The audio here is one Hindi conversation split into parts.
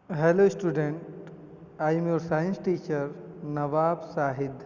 Hello student, I am your science teacher नवाब साहिद।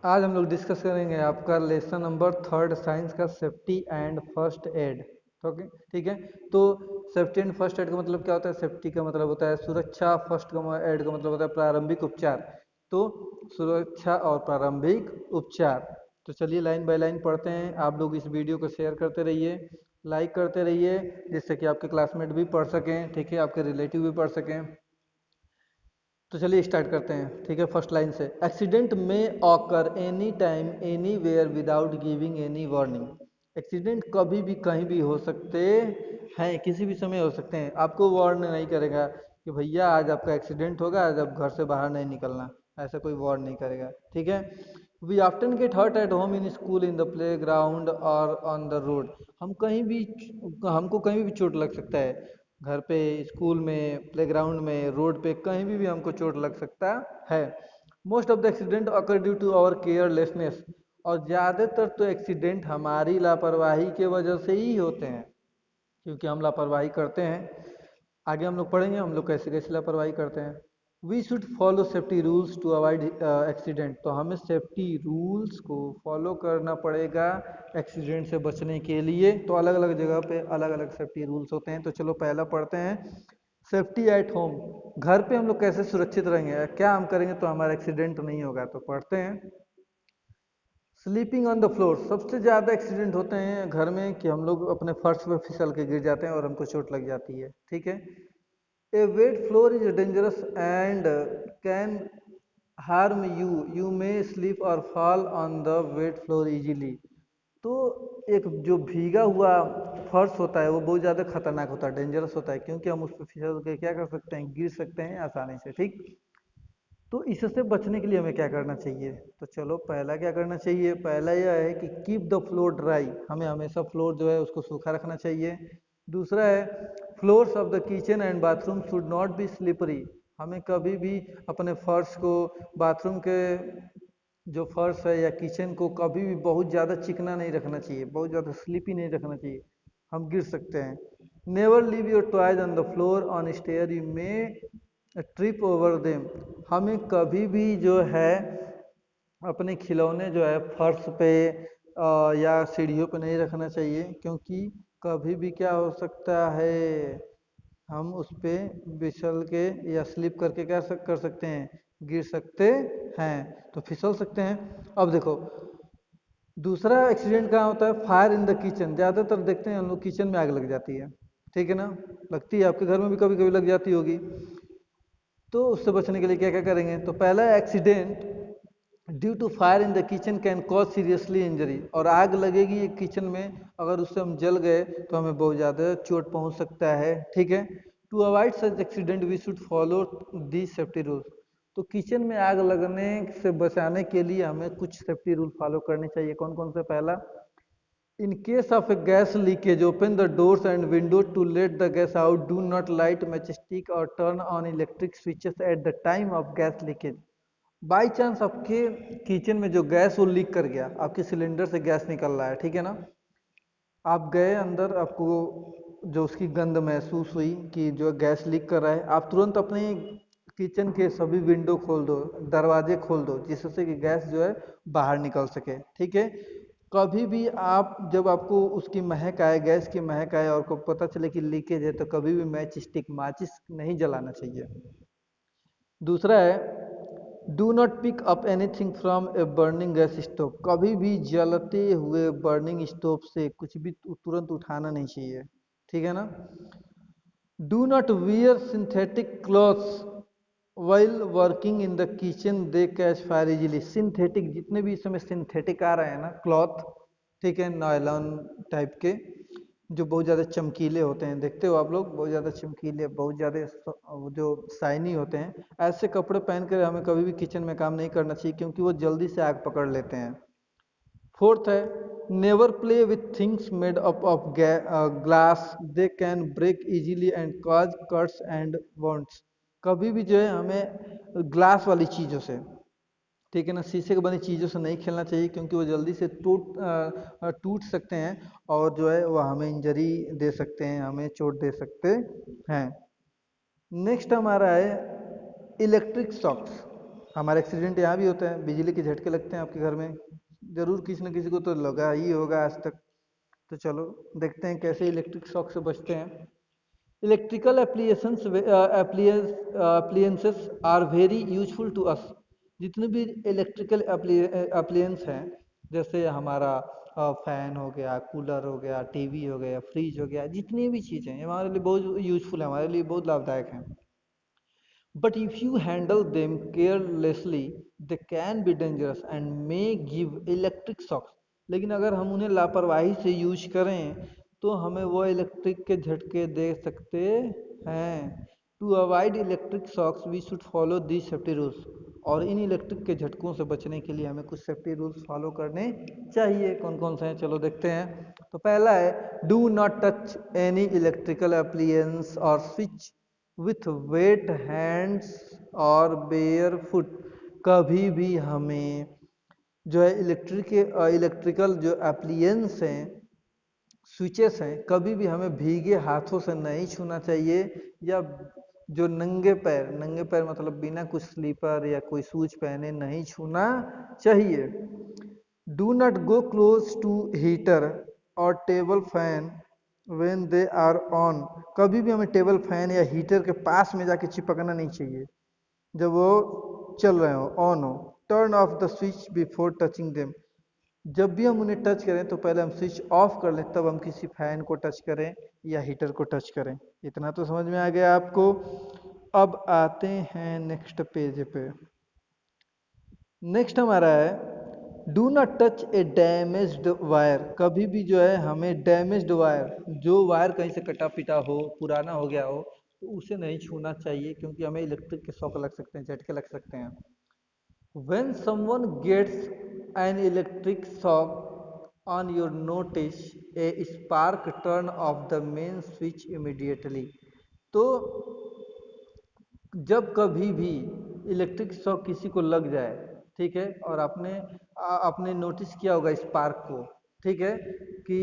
आज हम लोग डिस्कस करेंगे आपका लेसन नंबर थर्ड साइंस का safety and first aid. Okay, ठीक है। तो सेफ्टी एंड फर्स्ट एड का मतलब क्या होता है? सेफ्टी का मतलब होता है सुरक्षा, फर्स्ट का एड का मतलब होता है प्रारंभिक उपचार। तो सुरक्षा और प्रारंभिक उपचार। तो चलिए लाइन बाय लाइन पढ़ते हैं। आप लोग इस वीडियो को शेयर करते रहिए, लाइक करते रहिए, जिससे कि आपके क्लासमेट भी पढ़ सकें, ठीक है, आपके रिलेटिव भी पढ़ सकें। तो चलिए स्टार्ट करते हैं, ठीक है। फर्स्ट लाइन से, एक्सीडेंट में occur any time anywhere without giving any warning. Accident कभी भी कहीं भी हो सकते हैं, किसी भी समय हो सकते हैं। आपको वार्न नहीं करेगा कि भैया आज आपका एक्सीडेंट होगा, आज आप घर से बाहर नहीं निकलना, ऐसा कोई वार्न नहीं करेगा, ठीक है। We often get hurt at home, in school, in the playground और ऑन द रोड। हमको कहीं भी चोट लग सकता है, घर पे, स्कूल में, प्लेग्राउंड में, रोड पे, कहीं भी हमको चोट लग सकता है। Most of the accident occur due to our carelessness. और ज़्यादातर तो एक्सीडेंट हमारी लापरवाही के वजह से ही होते हैं, क्योंकि हम लापरवाही करते हैं। आगे हम लोग पढ़ेंगे हम लोग कैसे कैसे लापरवाही करते हैं। We should follow safety rules to avoid accident. तो हमें सेफ्टी रूल्स को फॉलो करना पड़ेगा एक्सीडेंट से बचने के लिए। तो अलग अलग जगह पे अलग अलग सेफ्टी रूल्स होते हैं। तो चलो पहला पढ़ते हैं, सेफ्टी एट होम। घर पे हम लोग कैसे सुरक्षित रहेंगे, क्या हम करेंगे तो हमारा एक्सीडेंट नहीं होगा। तो पढ़ते हैं, स्लीपिंग ऑन द फ्लोर। सबसे ज़्यादा एक्सीडेंट होते हैं घर में कि हम लोग अपने फर्श पे फिसल के गिर जाते हैं और हमको चोट लग जाती है, ठीक है। A wet floor is dangerous and can harm you, you may slip और fall on the wet floor easily. तो एक जो भीगा हुआ फर्श होता है वो बहुत ज़्यादा खतरनाक होता है, डेंजरस होता है, क्योंकि हम उस पर फिसल के क्या कर सकते हैं, गिर सकते हैं आसानी से, ठीक। तो इससे बचने के लिए हमें क्या करना चाहिए? तो चलो पहला क्या करना चाहिए, पहला यह है कि कीप द फ्लोर ड्राई। हमें हमेशा फ्लोर जो है उसको सूखा रखना चाहिए। दूसरा है, floors of the kitchen and bathroom should not be slippery. हमें कभी भी अपने फर्श को, बाथरूम के जो फर्श है या किचन को कभी भी बहुत ज़्यादा चिकना नहीं रखना चाहिए, बहुत ज़्यादा स्लिपी नहीं रखना चाहिए, हम गिर सकते हैं। Never leave your toys on the floor on stair, you may trip over them. हमें कभी भी जो है अपने खिलौने जो है फर्श पे या सीढ़ियों पे नहीं रखना चाहिए, क्योंकि कभी भी क्या हो सकता है, हम उस पे फिसल के या स्लिप करके क्या कर सकते हैं, गिर सकते हैं, तो फिसल सकते हैं। अब देखो, दूसरा एक्सीडेंट कहाँ होता है, फायर इन द किचन। ज़्यादातर देखते हैं हम लोग किचन में आग लग जाती है, ठीक है ना। लगती है, आपके घर में भी कभी कभी लग जाती होगी। तो उससे बचने के लिए क्या क्या करेंगे? तो पहला accident due to fire in the kitchen can cause seriously injury. और आग लगेगी एक किचन में, अगर उससे हम जल गए तो हमें बहुत ज़्यादा चोट पहुंच सकता है, ठीक है। To avoid such accident we should follow the safety rules. तो किचन में आग लगने से बचाने के लिए हमें कुछ सेफ्टी रूल फॉलो करने चाहिए। कौन कौन से? पहला, in case of a gas leakage, open the doors and windows to let the gas out. Do not light matchstick or turn on electric switches at the time of gas leakage. By chance आपके किचन में जो गैस वो लीक कर गया, आपके सिलेंडर से गैस निकल रहा है, ठीक है ना। आप गए अंदर, आपको जो उसकी गंध महसूस हुई कि जो गैस लीक कर रहा है, आप तुरंत अपने किचन के सभी विंडो खोल दो, दरवाजे खोल दो, जिससे कि गैस जो है बाहर निकल सके, ठीक है। कभी भी आप, जब आपको उसकी महक आए, गैस की महक आए और को पता चले कि लीकेज है, तो कभी भी मैच स्टिक, माचिस नहीं जलाना चाहिए। दूसरा है, do not pick up anything from a burning gas stove. कभी भी जलते हुए बर्निंग स्टोव से कुछ भी तुरंत उठाना नहीं चाहिए, ठीक है ना। Do not wear synthetic clothes while working in the kitchen, they catch fire easily. Synthetic, जितने भी इस समय सिंथेटिक आ रहे हैं ना क्लॉथ, ठीक है, नायलॉन टाइप के, जो बहुत ज़्यादा चमकीले होते हैं, देखते हो आप लोग, बहुत ज़्यादा चमकीले, बहुत ज़्यादा जो शाइनी होते हैं, ऐसे कपड़े पहन कर हमें कभी भी किचन में काम नहीं करना चाहिए, क्योंकि वो जल्दी से आग पकड़ लेते हैं। फोर्थ है, never play with things made up of glass, they can break easily and cause cuts and wounds. कभी भी जो है हमें ग्लास वाली चीज़ों से, ठीक है ना। शीशे की बनी चीज़ों से नहीं खेलना चाहिए क्योंकि वो जल्दी से टूट सकते हैं और जो है वो हमें इंजरी दे सकते हैं, हमें चोट दे सकते हैं। नेक्स्ट हमारा है इलेक्ट्रिक शॉक्स। हमारे एक्सीडेंट यहाँ भी होता है, बिजली के झटके लगते हैं आपके घर में, जरूर किसी न किसी को तो लगा ही होगा आज तक। तो चलो देखते हैं कैसे इलेक्ट्रिक शॉक से बचते हैं। Electrical appliances are very useful to us. जितने भी इलेक्ट्रिकल अप्लियंस हैं, जैसे हमारा फैन हो गया, कूलर हो गया, टीवी हो गया, फ्रिज हो गया, जितनी भी चीज़ें हैं हमारे लिए बहुत यूजफुल है, हमारे लिए बहुत लाभदायक हैं। But if you handle them carelessly, they can be dangerous and may give electric shocks. लेकिन अगर हम उन्हें लापरवाही से यूज करें तो हमें वो इलेक्ट्रिक के झटके दे सकते हैं। To avoid electric shocks we should follow the safety rules. और इन इलेक्ट्रिक के झटकों से बचने के लिए हमें कुछ सेफ्टी रूल्स फॉलो करने चाहिए। कौन कौन से हैं चलो देखते हैं। तो पहला है do not touch any electrical appliances और स्विच विथ वेट हैंड्स और बेयर फुट। कभी भी हमें जो है इलेक्ट्रिकल जो एप्लियंस हैं, स्विचेस हैं, कभी भी हमें भीगे हाथों से नहीं छूना चाहिए, या जो नंगे पैर मतलब बिना कुछ स्लीपर या कोई शूज पहने नहीं छूना चाहिए। Do not go close to heater और table fan when they are on. कभी भी हमें टेबल फैन या हीटर के पास में जाके चिपकना नहीं चाहिए जब वो चल रहे हो, ऑन हो। Turn off the switch before touching them. जब भी हम उन्हें टच करें तो पहले हम स्विच ऑफ कर लें, तब हम किसी फैन को टच करें या हीटर को टच करें। इतना तो समझ में आ गया आपको। अब आते हैं नेक्स्ट पेज पे। नेक्स्ट हमारा है do not touch A damaged wire. कभी भी जो है हमें डैमेज्ड वायर, जो वायर कहीं से कटा पिटा हो, पुराना हो गया हो, तो उसे नहीं छूना चाहिए क्योंकि हमें इलेक्ट्रिक के शॉक लग सकते हैं, झटके लग सकते हैं। When someone gets an electric shock on your notice, a spark turn off the main switch immediately. तो जब कभी भी इलेक्ट्रिक शॉक किसी को लग जाए, ठीक है, और आपने नोटिस किया होगा स्पार्क को, ठीक है, कि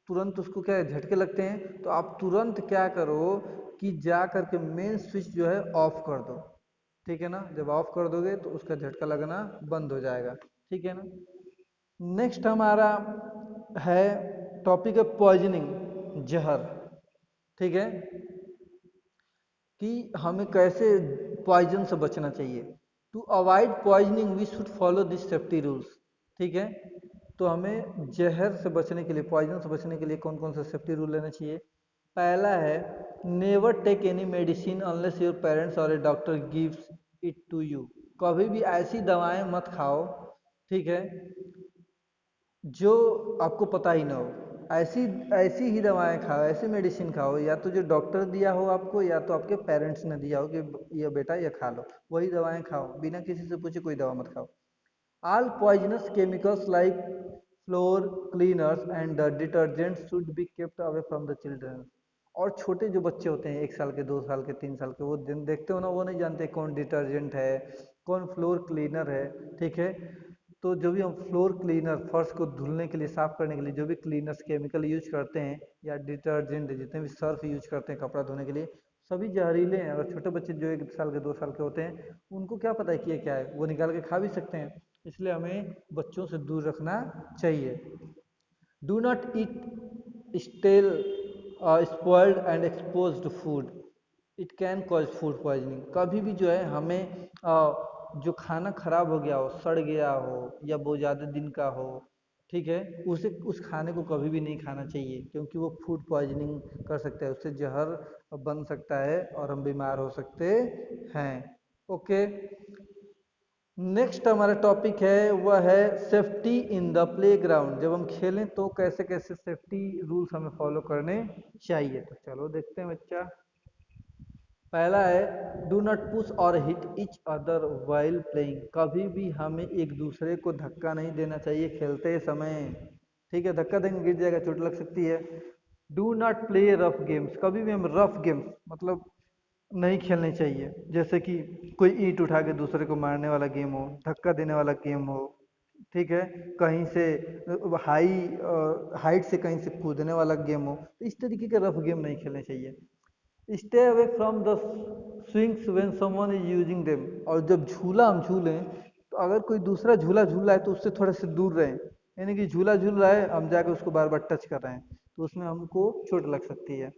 तुरंत उसको क्या है झटके लगते हैं, तो आप तुरंत क्या करो कि जा करके मेन स्विच जो है ऑफ कर दो। ठीक है ना। जब ऑफ कर दोगे तो उसका झटका लगना बंद हो जाएगा। ठीक है ना। नेक्स्ट हमारा है टॉपिक है पॉइजनिंग, जहर। ठीक है, कि हमें कैसे पॉइजन से बचना चाहिए। To avoid poisoning we should follow this safety rules. ठीक है, तो हमें जहर से बचने के लिए, पॉइजन से बचने के लिए कौन कौन से सेफ्टी रूल लेना चाहिए। पहला है never take any medicine unless your parents और a doctor gives it to you. कभी भी ऐसी दवाएं मत खाओ, ठीक है, जो आपको पता ही ना हो। ऐसी ऐसी ही दवाएं खाओ, ऐसी मेडिसिन खाओ या तो जो डॉक्टर दिया हो आपको, या तो आपके पेरेंट्स ने दिया हो कि ये बेटा ये खा लो, वही दवाएं खाओ, बिना किसी से पूछे कोई दवा मत खाओ। All poisonous chemicals like floor cleaners and detergent should be kept away from the children. और छोटे जो बच्चे होते हैं, 1 साल के, 2 साल के, 3 साल के, वो दिन देखते हो ना, वो नहीं जानते कौन डिटर्जेंट है, कौन फ्लोर क्लीनर है। ठीक है, तो जो भी हम फ्लोर क्लीनर, फर्श को धुलने के लिए, साफ करने के लिए जो भी क्लीनर्स केमिकल यूज करते हैं, या डिटर्जेंट जितने भी सर्फ यूज करते हैं कपड़ा धोने के लिए, सभी जहरीले हैं। अगर छोटे बच्चे जो 1 साल के, 2 साल के होते हैं, उनको क्या पता है कि ये क्या है, वो निकाल के खा भी सकते हैं। इसलिए हमें बच्चों से दूर रखना चाहिए। Do not eat stale spoiled and exposed food, it can cause food poisoning. कभी भी जो है हमें जो खाना खराब हो गया हो, सड़ गया हो, या बहुत ज़्यादा दिन का हो, ठीक है, उस खाने को कभी भी नहीं खाना चाहिए क्योंकि वो फूड पॉइजनिंग कर सकता है, उससे जहर बन सकता है और हम बीमार हो सकते हैं। ओके। नेक्स्ट हमारा टॉपिक है वह है सेफ्टी इन द प्लेग्राउंड। जब हम खेलें तो कैसे कैसे सेफ्टी रूल्स हमें फॉलो करने चाहिए। तो चलो देखते हैं बच्चा। पहला है डू नॉट पुश और hit each other while playing. कभी भी हमें एक दूसरे को धक्का नहीं देना चाहिए खेलते समय। ठीक है, धक्का देंगे गिर जाएगा, चोट लग सकती है। Do not play rough games. कभी भी हम रफ गेम्स मतलब नहीं खेलनी चाहिए। जैसे कि कोई ईंट उठा के दूसरे को मारने वाला गेम हो, धक्का देने वाला गेम हो, ठीक है, कहीं से हाइट से कहीं से कूदने वाला गेम हो, तो इस तरीके के रफ गेम नहीं खेलने चाहिए। Stay away from the swings when someone is using them. और जब झूला हम झूलें तो अगर कोई दूसरा झूला झूल रहा है तो उससे थोड़े से दूर रहें। यानी कि झूला झूल रहा है, हम जाके उसको बार बार टच कर रहे हैं तो उसमें हमको चोट लग सकती है।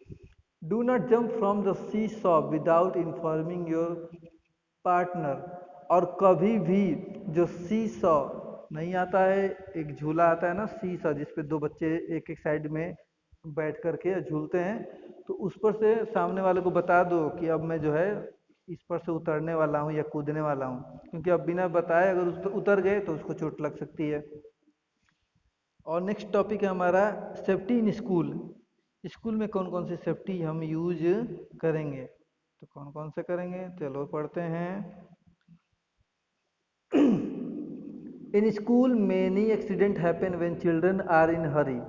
Do not jump from the seesaw without informing your partner. और कभी भी जो सी सॉ नहीं आता है, एक झूला आता है ना सी सॉ, जिसपे दो बच्चे एक एक साइड में बैठ करके झूलते हैं, तो उस पर से सामने वाले को बता दो कि अब मैं जो है इस पर से उतरने वाला हूँ या कूदने वाला हूँ, क्योंकि अब बिना बताए अगर उस पर उतर गए तो उसको चोट लग सकती है। और नेक्स्ट टॉपिक है हमारा सेफ्टी इन स्कूल। स्कूल में कौन कौन सी सेफ्टी हम यूज करेंगे, तो कौन कौन से करेंगे, चलो पढ़ते हैं। In school many accident happen when children are in hurry.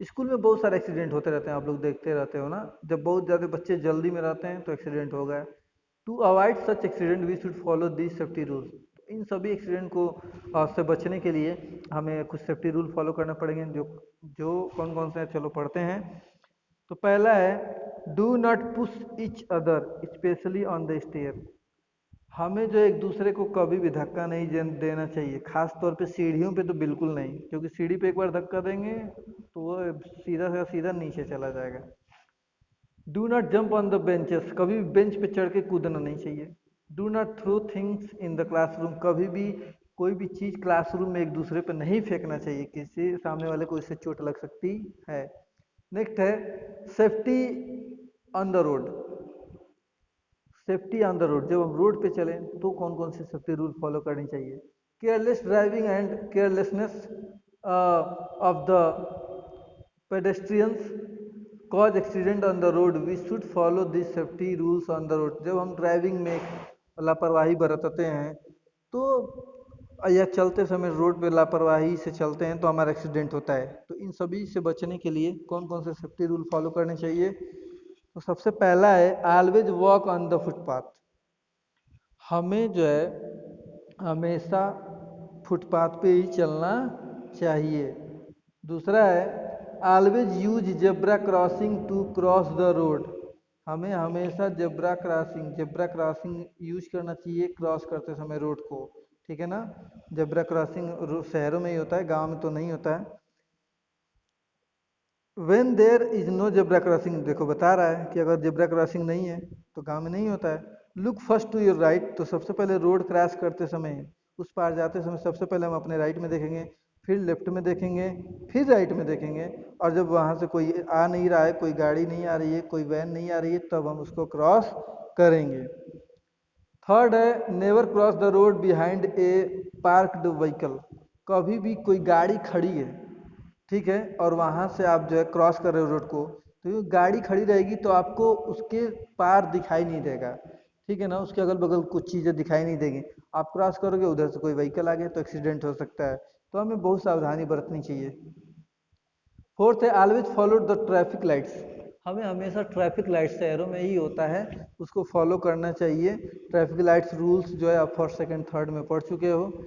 School में बहुत सारे एक्सीडेंट होते रहते हैं, आप लोग देखते रहते हो ना, जब बहुत ज़्यादा बच्चे जल्दी में रहते हैं तो एक्सीडेंट हो गया। To avoid such accident we should follow this safety rules. इन सभी एक्सीडेंट को से बचने के लिए हमें कुछ सेफ्टी रूल फॉलो करना पड़ेंगे, जो जो कौन कौन से हैं चलो पढ़ते हैं। तो पहला है do not push each other specially on the stair. हमें जो एक दूसरे को कभी भी धक्का नहीं देना चाहिए, खास तौर पे सीढ़ियों पे तो बिल्कुल नहीं, क्योंकि सीढ़ी पे एक बार धक्का देंगे तो वो सीधा से सीधा नीचे चला जाएगा। Do not jump on the benches, कभी भी बेंच पे चढ़ के कूदना नहीं चाहिए। Do not throw things in the classroom, कभी भी कोई भी चीज़ क्लासरूम में एक दूसरे पे नहीं फेंकना चाहिए, किसी सामने वाले को इससे चोट लग सकती है। नेक्स्ट है safety on the road. Safety on the road, जब हम रोड पे चलें तो कौन कौन से सेफ्टी रूल फॉलो करनी चाहिए। Careless driving and carelessness of the pedestrians cause accident on the road, we should follow this safety rules on the road. जब हम ड्राइविंग में लापरवाही बरतते हैं तो या चलते समय रोड पे लापरवाही से चलते हैं तो हमारा एक्सीडेंट होता है। तो इन सभी से बचने के लिए कौन कौन से सेफ्टी रूल फॉलो करने चाहिए। तो सबसे पहला है always walk on the footpath. हमें जो है हमेशा फुटपाथ पे ही चलना चाहिए। दूसरा है always use zebra crossing to cross the road. हमें हमेशा जेब्रा क्रॉसिंग यूज करना चाहिए क्रॉस करते समय रोड को, ठीक है ना। जेब्रा क्रॉसिंग शहरों में ही होता है, गांव में तो नहीं होता है। When there is no zebra crossing, देखो बता रहा है कि अगर जेब्रा क्रॉसिंग नहीं है तो गांव में नहीं होता है। Look first to your right, तो सबसे पहले रोड क्रॉस करते समय, उस पार जाते समय सबसे पहले हम अपने राइट में देखेंगे, फिर लेफ्ट में देखेंगे, फिर राइट में देखेंगे। और जब वहाँ से कोई आ नहीं रहा है, कोई गाड़ी नहीं आ रही है, कोई वैन नहीं आ रही है, तब हम उसको क्रॉस करेंगे। थर्ड है never cross the road behind a parked vehicle. कभी भी कोई गाड़ी खड़ी है, ठीक है, और वहाँ से आप जो है क्रॉस कर रहे हो रोड को, तो ये गाड़ी खड़ी रहेगी तो आपको उसके पार दिखाई नहीं देगा, ठीक है ना, उसके अगल बगल कुछ चीज़ें दिखाई नहीं देगी। आप क्रॉस करोगे, उधर से कोई व्हीकल आ गया तो एक्सीडेंट हो सकता है, तो हमें बहुत सावधानी बरतनी चाहिए। फोर्थ है always follow the traffic lights. हमें हमेशा ट्रैफिक लाइट्स शहरों में ही होता है, उसको फॉलो करना चाहिए। ट्रैफिक लाइट्स रूल्स जो है आप फर्स्ट सेकंड थर्ड में पढ़ चुके हो।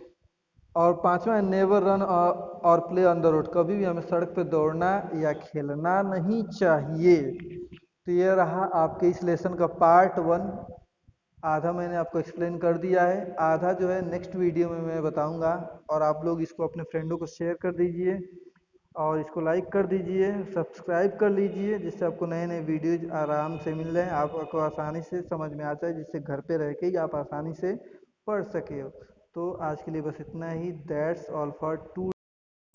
और पांचवा है नेवर रन और प्ले ऑन द रोड। कभी भी हमें सड़क पे दौड़ना या खेलना नहीं चाहिए। तो ये रहा आपके इस लेसन का पार्ट वन। आधा मैंने आपको एक्सप्लेन कर दिया है, आधा जो है नेक्स्ट वीडियो में मैं बताऊंगा। और आप लोग इसको अपने फ्रेंडों को शेयर कर दीजिए और इसको लाइक कर दीजिए, सब्सक्राइब कर लीजिए, जिससे आपको नए नए वीडियोज आराम से मिल जाए, आपको आसानी से समझ में आ जाए, जिससे घर पे रह के ही आप आसानी से पढ़ सके हो। तो आज के लिए बस इतना ही। That's all for to